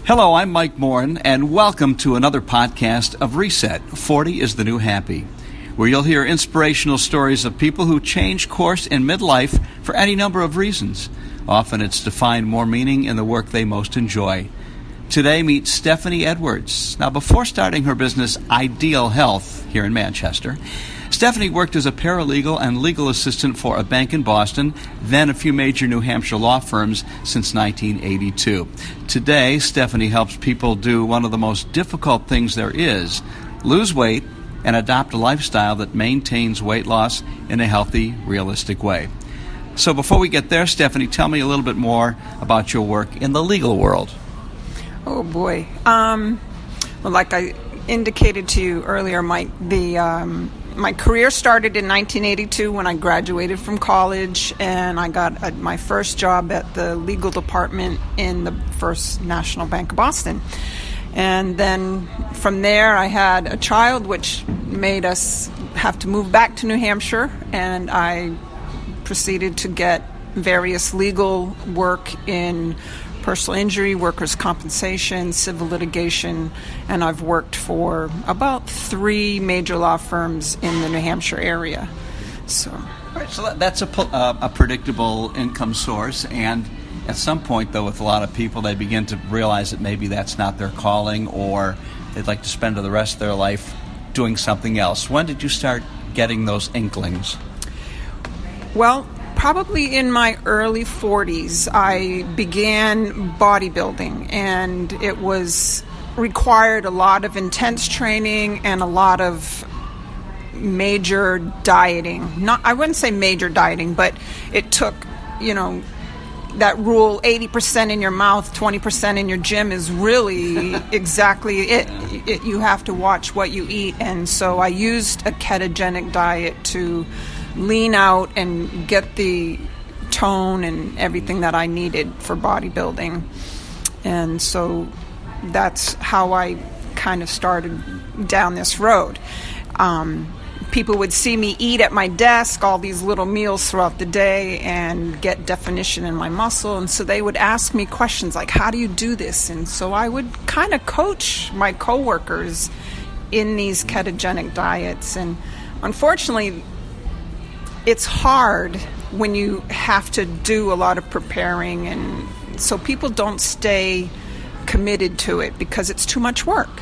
Hello, I'm Mike Morin, and welcome to another podcast of Reset, 40 is the New Happy, where you'll hear inspirational stories of people who change course in midlife for any number of reasons. Often it's to find more meaning in the work they most enjoy. Today, meet Stephanie Edwards. Now, before starting her business, Ideal Health, here in Manchester, Stephanie worked as a paralegal and legal assistant for a bank in Boston, then a few major New Hampshire law firms since 1982. Today, Stephanie helps people do one of the most difficult things there is, lose weight and adopt a lifestyle that maintains weight loss in a healthy, realistic way. So before we get there, Stephanie, tell me a little bit more about your work in the legal world. Oh, boy. Well, like I indicated to you earlier, Mike, my career started in 1982 when I graduated from college, and I got my first job at the legal department in the First National Bank of Boston. And then from there, I had a child, which made us have to move back to New Hampshire, and I proceeded to get various legal work in personal injury, workers' compensation, civil litigation, and I've worked for about 3 major law firms in the New Hampshire area. So that's a predictable income source, and at some point, though, with a lot of people, they begin to realize that maybe that's not their calling, or they'd like to spend the rest of their life doing something else. When did you start getting those inklings? Well, probably in my early 40s, I began bodybuilding, and it required a lot of intense training and a lot of major dieting. I wouldn't say major dieting, but it took, that rule, 80% in your mouth, 20% in your gym is really exactly it. You have to watch what you eat, and so I used a ketogenic diet to lean out and get the tone and everything that I needed for bodybuilding. And so that's how I kind of started down this road. People would see me eat at my desk, all these little meals throughout the day, and get definition in my muscle. And so they would ask me questions like, how do you do this? And so I would kind of coach my coworkers in these ketogenic diets. And unfortunately, it's hard when you have to do a lot of preparing, and so people don't stay committed to it because it's too much work.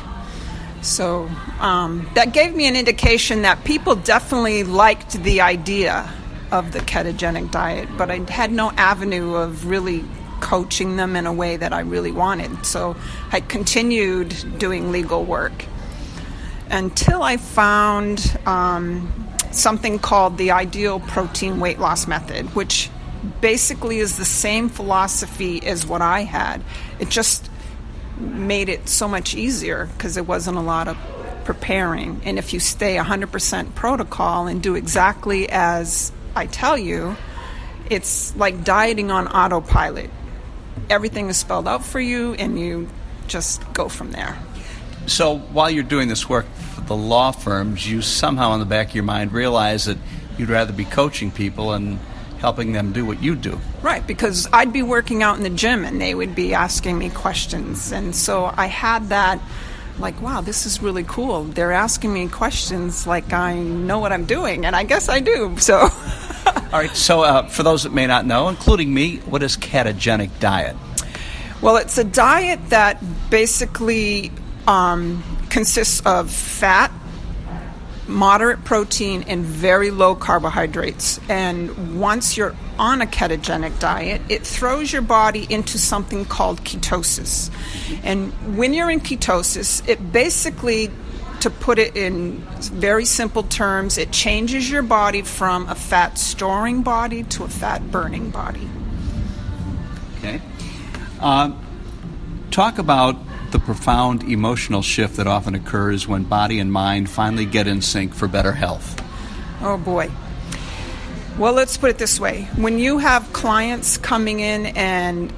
So that gave me an indication that people definitely liked the idea of the ketogenic diet, but I had no avenue of really coaching them in a way that I really wanted. So I continued doing legal work until I found something called the Ideal Protein Weight Loss Method, which basically is the same philosophy as what I had. It just made it so much easier because there wasn't a lot of preparing. And if you stay 100% protocol and do exactly as I tell you, it's like dieting on autopilot. Everything is spelled out for you, and you just go from there. So while you're doing this work for the law firms, you somehow in the back of your mind realize that you'd rather be coaching people and helping them do what you do. Right, because I'd be working out in the gym and they would be asking me questions. And so I had that, like, wow, this is really cool. They're asking me questions like I know what I'm doing, and I guess I do. So, all right, so for those that may not know, including me, what is ketogenic diet? Well, it's a diet that basically consists of fat, moderate protein, and very low carbohydrates. And once you're on a ketogenic diet, it throws your body into something called ketosis. And when you're in ketosis, it basically, to put it in very simple terms, it changes your body from a fat storing body to a fat burning body. Okay. Talk about the profound emotional shift that often occurs when body and mind finally get in sync for better health. Oh boy. Well, let's put it this way. When you have clients coming in and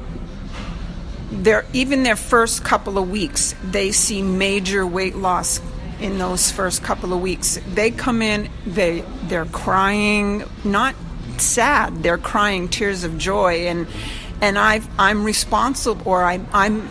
even their first couple of weeks, they see major weight loss in those first couple of weeks. They come in, they're crying, not sad, they're crying tears of joy, and I'm responsible, or I'm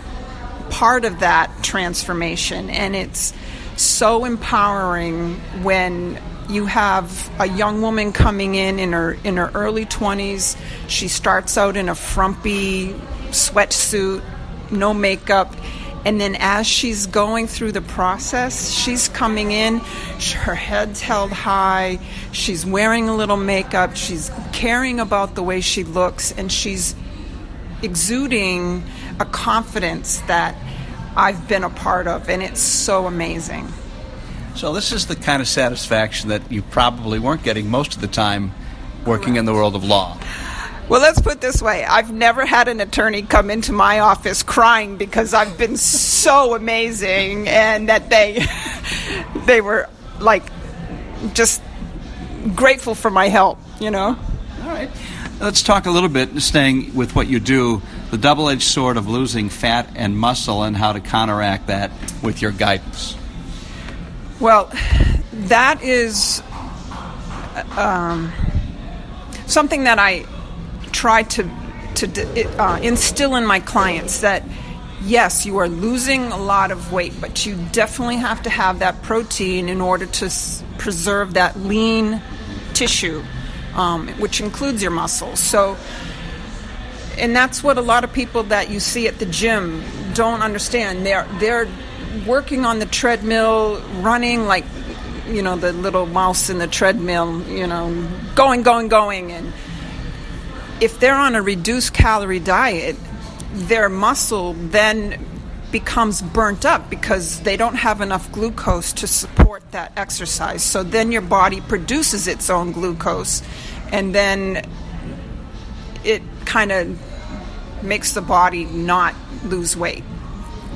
part of that transformation, and it's so empowering when you have a young woman coming in her early 20s. She starts out in a frumpy sweatsuit, no makeup, and then as she's going through the process, she's coming in, her head's held high, she's wearing a little makeup, she's caring about the way she looks, and she's exuding a confidence that I've been a part of, and it's so amazing. So this is the kind of satisfaction that you probably weren't getting most of the time working in the world of law. Well, let's put it this way. I've never had an attorney come into my office crying because I've been so amazing and that they were like just grateful for my help, you know? All right. Let's talk a little bit, staying with what you do, the double-edged sword of losing fat and muscle and how to counteract that with your guidance. Well, that is something that I try to instill in my clients, that yes, you are losing a lot of weight, but you definitely have to have that protein in order to preserve that lean tissue, which includes your muscles. So, and that's what a lot of people that you see at the gym don't understand. They're working on the treadmill, running like, you know, the little mouse in the treadmill, you know, going, and if they're on a reduced calorie diet, their muscle then becomes burnt up because they don't have enough glucose to support that exercise. So then your body produces its own glucose, and then it kind of makes the body not lose weight,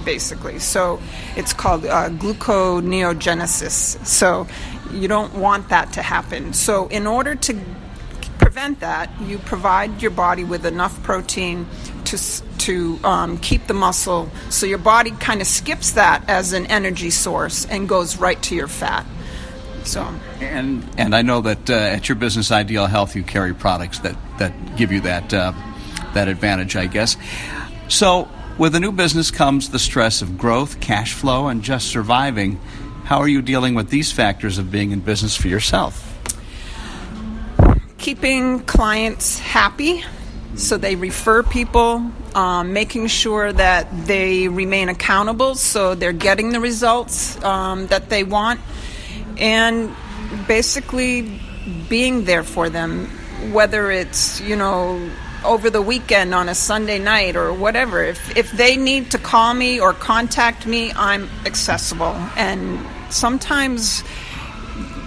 basically. So it's called gluconeogenesis. So you don't want that to happen. So in order to prevent that, you provide your body with enough protein to keep the muscle, so your body kind of skips that as an energy source and goes right to your fat. So and I know that at your business Ideal Health you carry products that give you that advantage, I guess. So with a new business comes the stress of growth, cash flow, and just surviving. How are you dealing with these factors of being in business for yourself? Keeping clients happy so they refer people, making sure that they remain accountable so they're getting the results that they want, and basically being there for them, whether it's, you know, over the weekend on a Sunday night or whatever. If they need to call me or contact me, I'm accessible. And sometimes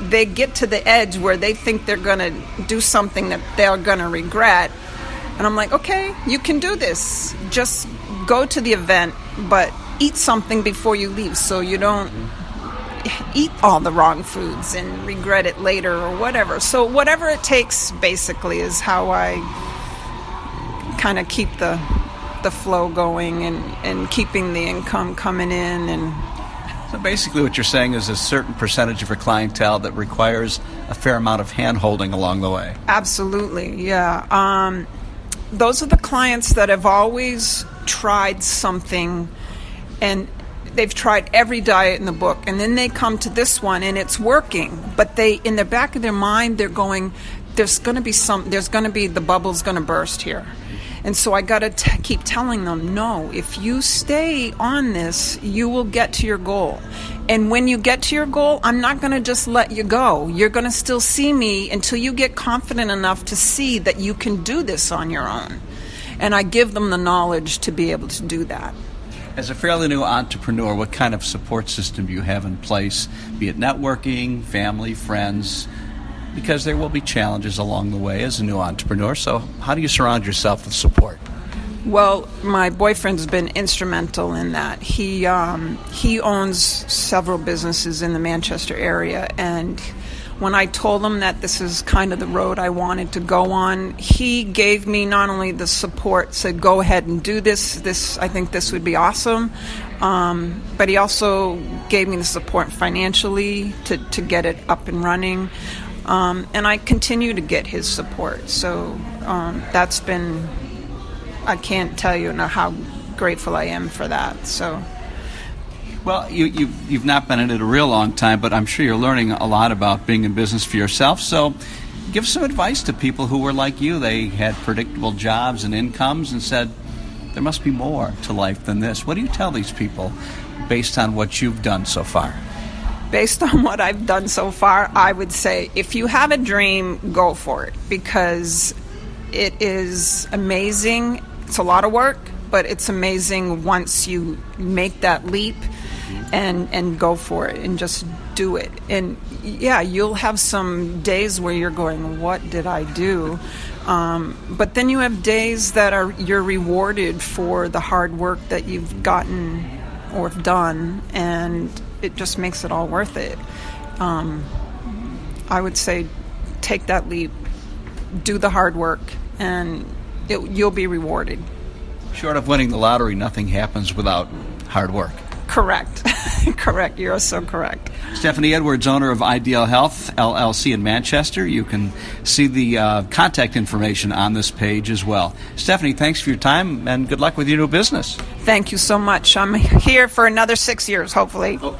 they get to the edge where they think they're going to do something that they're going to regret. And I'm like, okay, you can do this. Just go to the event, but eat something before you leave so you don't eat all the wrong foods and regret it later or whatever. So whatever it takes, basically, is how I kind of keep the flow going and keeping the income coming in. And so basically what you're saying is a certain percentage of your clientele that requires a fair amount of hand-holding along the way. Absolutely, yeah. Those are the clients that have always tried something, and they've tried every diet in the book, and then they come to this one and it's working, but they, in the back of their mind, they're going, the bubble's going to burst here. And so I got to keep telling them, no, if you stay on this, you will get to your goal. And when you get to your goal, I'm not going to just let you go. You're going to still see me until you get confident enough to see that you can do this on your own. And I give them the knowledge to be able to do that. As a fairly new entrepreneur, what kind of support system do you have in place, be it networking, family, friends? Because there will be challenges along the way as a new entrepreneur. So how do you surround yourself with support? Well, my boyfriend's been instrumental in that. He owns several businesses in the Manchester area, and when I told him that this is kind of the road I wanted to go on, he gave me not only the support, said go ahead and do this, I think this would be awesome, but he also gave me the support financially to get it up and running. And I continue to get his support. So that's been, I can't tell you how grateful I am for that. So. Well, you've not been in it a real long time, but I'm sure you're learning a lot about being in business for yourself. So give some advice to people who were like you. They had predictable jobs and incomes and said, there must be more to life than this. What do you tell these people based on what you've done so far? Based on what I've done so far, I would say if you have a dream, go for it, because it is amazing. It's a lot of work, but it's amazing once you make that leap and go for it and just do it. And yeah, you'll have some days where you're going, what did I do? But then you have days that you're rewarded for the hard work that you've gotten or done, and it just makes it all worth it. I would say take that leap, do the hard work, and you'll be rewarded. Short of winning the lottery, nothing happens without hard work. Correct. Correct. You're so correct. Stephanie Edwards, owner of Ideal Health, LLC in Manchester. You can see the contact information on this page as well. Stephanie, thanks for your time, and good luck with your new business. Thank you so much. I'm here for another 6 years, hopefully. Oh.